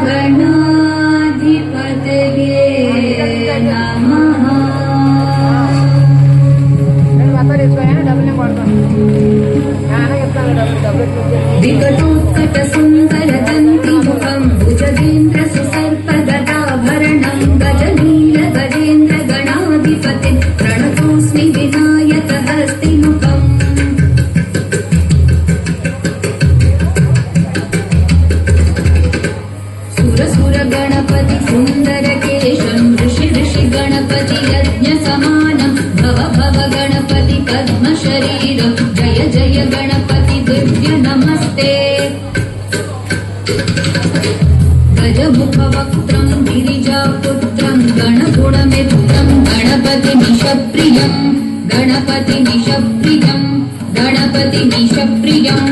गणाधिपतये नमः। विकटोत्कटसुन्दरदन्तिमुखं भुजगेन्द्रसुसर्पगदाभरणं गजनीलगजेन्द्र गणाधिपतिं प्रणतोऽस्मि विनायकहस्तिमुखम्। सुरसुरगणपति सुन्दरकेशं ऋषि गणपति यज्ञसमानं भव भव गणपति पद्मशरीरं जय जय गणपति दिव्य नमस्ते। गजमुखवक्त्रं गिरिजापुत्रं गणगुणमित्रं गणपतिनिशप्रियं गणपतिनिशप्रियं गणपतिनिशप्रियम्।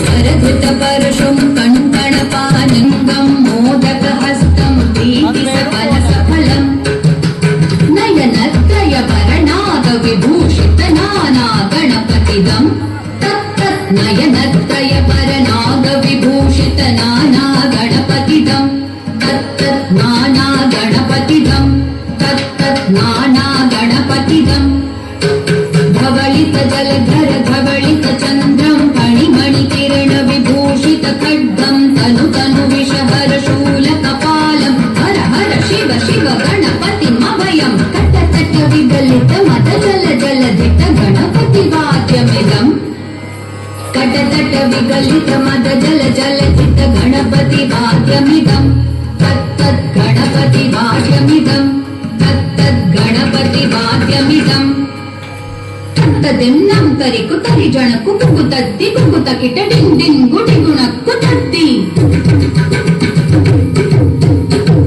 करधृतपरशुं कण्कणपालिङ्गं मोदकहस्तं प्रीतिसफलसफलं नयनत्रयवरनागविभूषितनाना गणपतिदं तत्तत् नयनत्रयवरनागविभूषितनाना गणपतिदं तत्तत् नाना गणपतिदं तत्तत् नाना गणपतिदं। धवलित जलधर धवलित चन्द्रं फणिमणिकिरण विभूषित खड्गं तनु तनु विषहर शूलकपालं हर हर शिव शिव गणपतिमभयं तट तट विगलित मद जल जलधित गणपति वाद्यमिदं कट तट विगलित मद जल जलधित गणपति वाद्यमिदं तत्तत् गणपति वाद्यमिदं तत्तत् गणपति वाद्यमिदं। तदिन्नं तरिकु तरिजणकु कुकुतत्ति कुकुतकिट डिं डिंगु डिगुणक्कु तत्ति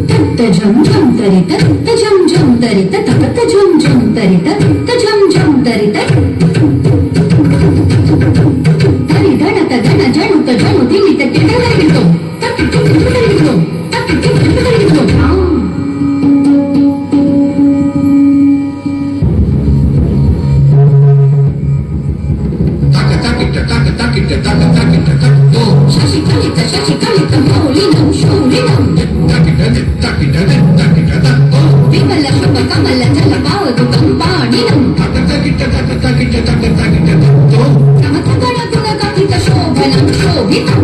तत्त झं झं तरित तत्त झं झं तरित तपत झं झं तरित तत्त झं झं तरित तरि गणत गण जणुत जणु तिमित टिडलरितो तत्ति टिडलरितो तत्ति टिडलरितो। शशिकलित मौलिनं शूलिनं विमल शुभ कमल जल पावदुकं पाणिनं समत गण गुण कथित शोभनं शोभितं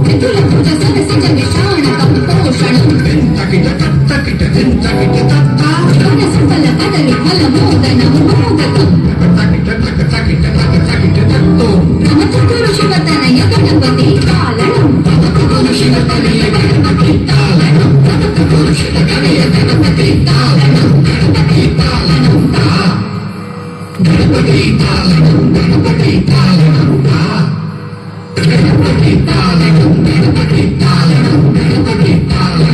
मृदुल भुज सदसिज विषाणकं पोषणं गण सफल पद विफल मोदनं मोदकम् नमतुकुरु शिवतनय गणपति पालनं नमतुकुरु शिवतनय गणपति पालनं नमतुकुरु शिवतनय गणपति पालनं गणपति पालनं गणपति पालनं गणपति पालनं गणपति पालनं गणपति पालनं गणपति पालनं।